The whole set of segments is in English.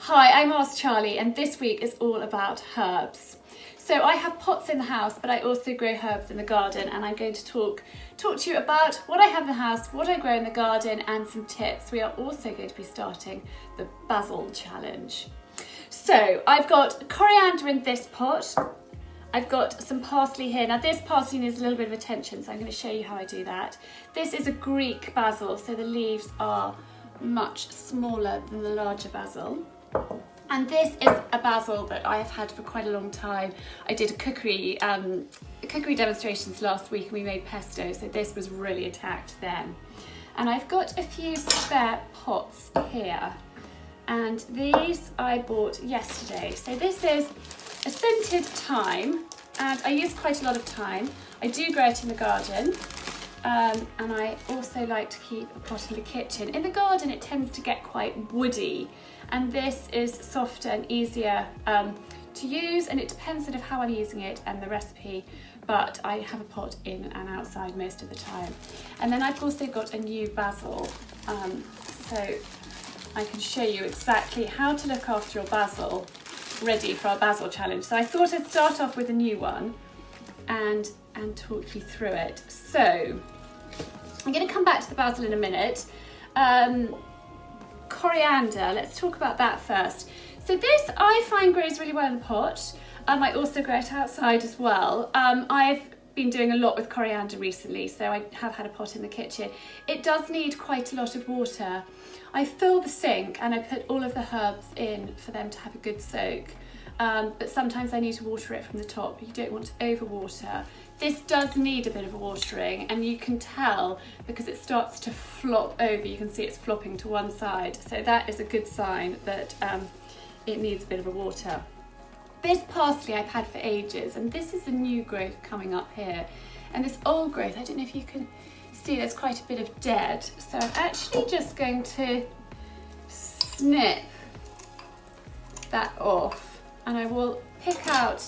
Hi, I'm Ask Charlie, and this week is all about herbs. So I have pots in the house, but I also grow herbs in the garden, and I'm going to talk to you about what I have in the house, what I grow in the garden, and some tips. We are also going to be starting the Basil challenge. So I've got coriander in this pot. I've got some parsley here. Now this parsley needs a little bit of attention, so I'm going to show you how I do that. This is a Greek basil, so the leaves are much smaller than the larger basil. And this is a basil that I have had for quite a long time. I did a cookery demonstrations last week and we made pesto, so this was really attacked then. And I've got a few spare pots here, and these I bought yesterday. So this is a scented thyme, and I use quite a lot of thyme. I do grow it in the garden, and I also like to keep a pot in the kitchen. In the garden it tends to get quite woody, and this is softer and easier to use, and it depends sort of how I'm using it and the recipe, but I have a pot in and outside most of the time. And then I've also got a new basil, so I can show you exactly how to look after your basil ready for our basil challenge. So I thought I'd start off with a new one and talk you through it. So I'm going to come back to the basil in a minute. Coriander, let's talk about that first. So this I find grows really well in the pot. I also grow it outside as well. I've been doing a lot with coriander recently, so I have had a pot in the kitchen. It does need quite a lot of water. I fill the sink and I put all of the herbs in for them to have a good soak. But sometimes I need to water it from the top. You don't want to overwater. This does need a bit of watering, and you can tell because it starts to flop over. You can see it's flopping to one side. So that is a good sign that it needs a bit of a water. This parsley I've had for ages, and this is a new growth coming up here. And this old growth, I don't know if you can see, there's quite a bit of dead. So I'm actually just going to snip that off, and I will pick out,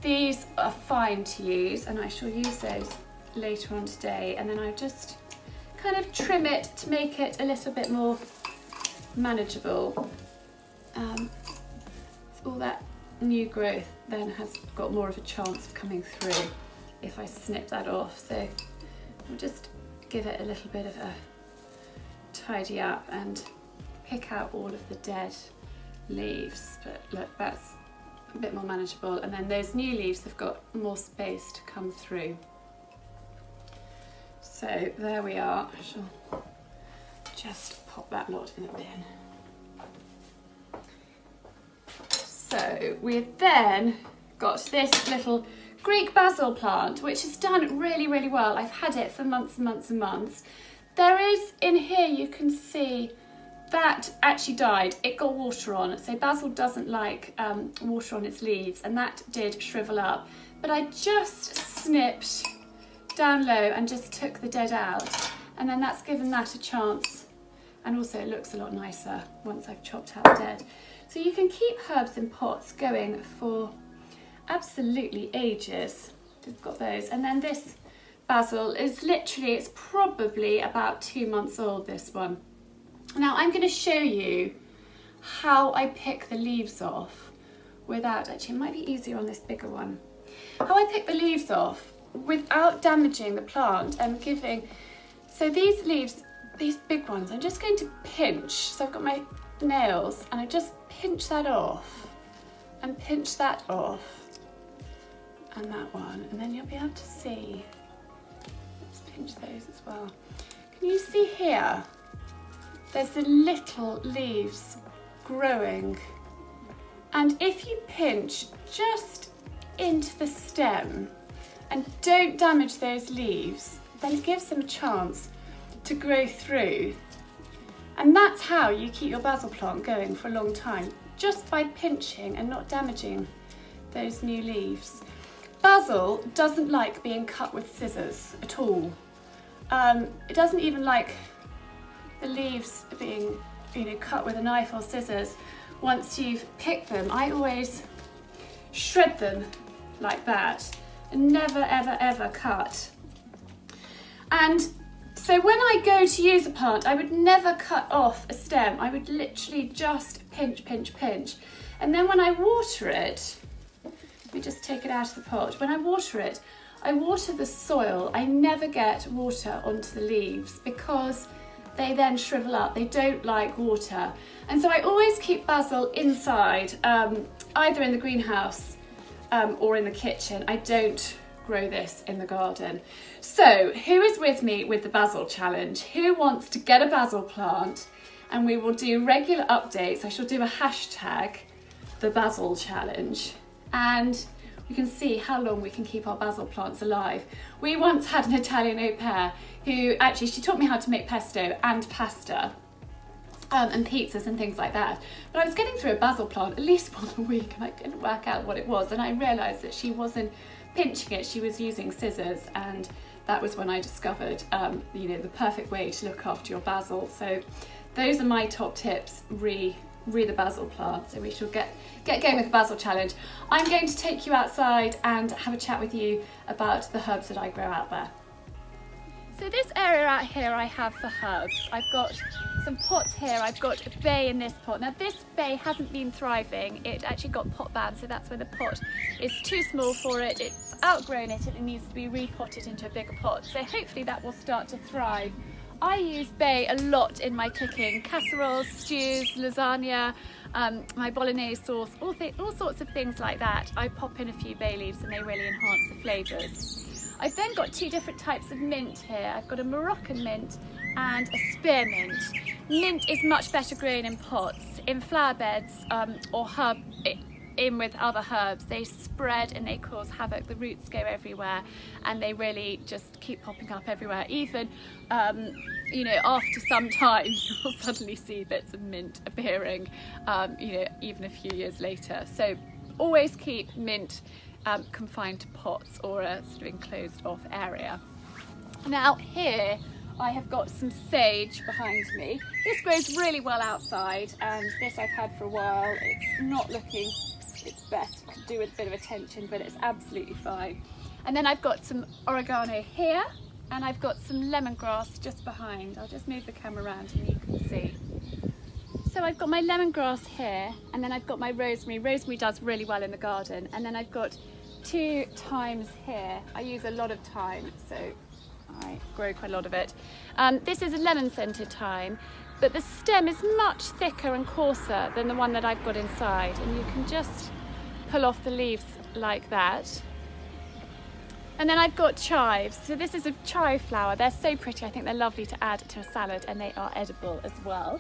these are fine to use and I shall use those later on today, and then I just kind of trim it to make it a little bit more manageable. All that new growth then has got more of a chance of coming through if I snip that off. So I'll just give it a little bit of a tidy up and pick out all of the dead leaves, but look, that's a bit more manageable, and then those new leaves have got more space to come through. So there we are. I shall just pop that lot in the bin. So we've then got this little Greek basil plant, which has done really, really well. I've had it for months and months and months. There is, in here you can see, that actually died. It got water on, so basil doesn't like water on its leaves, and that did shrivel up. But I just snipped down low and just took the dead out, and then that's given that a chance, and also it looks a lot nicer once I've chopped out the dead. So you can keep herbs in pots going for absolutely ages. We've got those, and then this basil is literally, it's probably about 2 months old, this one. Now I'm going to show you how I pick the leaves off without, actually it might be easier on this bigger one, how I pick the leaves off without damaging the plant and giving, so these leaves, these big ones, I'm just going to pinch. So I've got my nails and I just pinch that off and pinch that off and that one, and then you'll be able to see, let's pinch those as well. Can you see here? There's the little leaves growing, and if you pinch just into the stem and don't damage those leaves, then it gives them a chance to grow through. And that's how you keep your basil plant going for a long time, just by pinching and not damaging those new leaves. Basil doesn't like being cut with scissors at all. It doesn't even like the leaves being, cut with a knife or scissors. Once you've picked them, I always shred them like that and never ever ever cut. And so when I go to use a plant, I would never cut off a stem. I would literally just pinch, pinch, pinch. And then when I water it, we just take it out of the pot. When I water it, I water the soil. I never get water onto the leaves because they then shrivel up. They don't like water. And so I always keep basil inside, either in the greenhouse or in the kitchen. I don't grow this in the garden. So who is with me with the basil challenge? Who wants to get a basil plant? And we will do regular updates. I shall do a hashtag, the basil challenge. And we can see how long we can keep our basil plants alive. We once had an Italian au pair who actually, she taught me how to make pesto and pasta and pizzas and things like that. But I was getting through a basil plant at least once a week and I couldn't work out what it was. And I realised that she wasn't pinching it, she was using scissors. And that was when I discovered, you know, the perfect way to look after your basil. So those are my top tips, re the basil plant. So we shall get going with the basil challenge. I'm going to take you outside and have a chat with you about the herbs that I grow out there. So this area out here I have for herbs. I've got some pots here. I've got a bay in this pot. Now this bay hasn't been thriving. It actually got pot banned, so that's where the pot is too small for it. It's outgrown it and it needs to be repotted into a bigger pot. So hopefully that will start to thrive. I use bay a lot in my cooking, casseroles, stews, lasagna, my bolognese sauce, all sorts of things like that. I pop in a few bay leaves and they really enhance the flavours. I've then got two different types of mint here. I've got a Moroccan mint and a spearmint. Mint is much better grown in pots, in flower beds or in with other herbs. They spread and they cause havoc. The roots go everywhere and they really just keep popping up everywhere. Even, you know, after some time, you'll suddenly see bits of mint appearing, you know, even a few years later. So always keep mint confined to pots or a sort of enclosed off area. Now here I have got some sage behind me. This grows really well outside and this I've had for a while. It's not looking its best, could do with a bit of attention, but it's absolutely fine. And then I've got some oregano here and I've got some lemongrass just behind. I'll just move the camera around and you can see. So I've got my lemongrass here and then I've got my rosemary. Rosemary does really well in the garden. And then I've got 2 thymes here. I use a lot of thyme, so I grow quite a lot of it. This is a lemon scented thyme, but the stem is much thicker and coarser than the one that I've got inside. And you can just pull off the leaves like that. And then I've got chives. So this is a chive flower. They're so pretty. I think they're lovely to add to a salad and they are edible as well.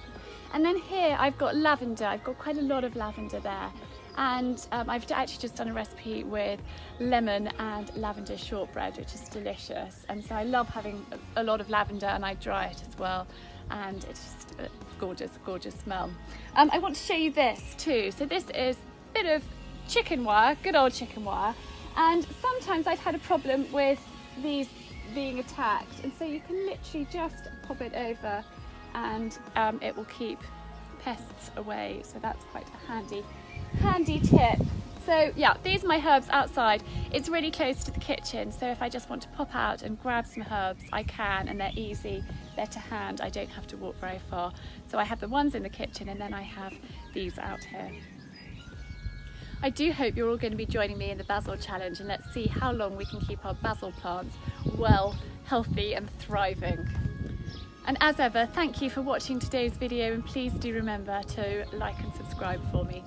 And then here I've got lavender. I've got quite a lot of lavender there. And I've actually just done a recipe with lemon and lavender shortbread, which is delicious. And so I love having a lot of lavender and I dry it as well. And it's just a gorgeous, gorgeous smell. I want to show you this too. So this is a bit of chicken wire, good old chicken wire. And sometimes I've had a problem with these being attacked. And so you can literally just pop it over and it will keep pests away. So that's quite a handy tip. So yeah, these are my herbs outside. It's really close to the kitchen, so if I just want to pop out and grab some herbs, I can, and they're easy, they're to hand, I don't have to walk very far. So I have the ones in the kitchen and then I have these out here. I do hope you're all going to be joining me in the basil challenge, and let's see how long we can keep our basil plants well, healthy and thriving. And as ever, thank you for watching today's video, and please do remember to like and subscribe for me.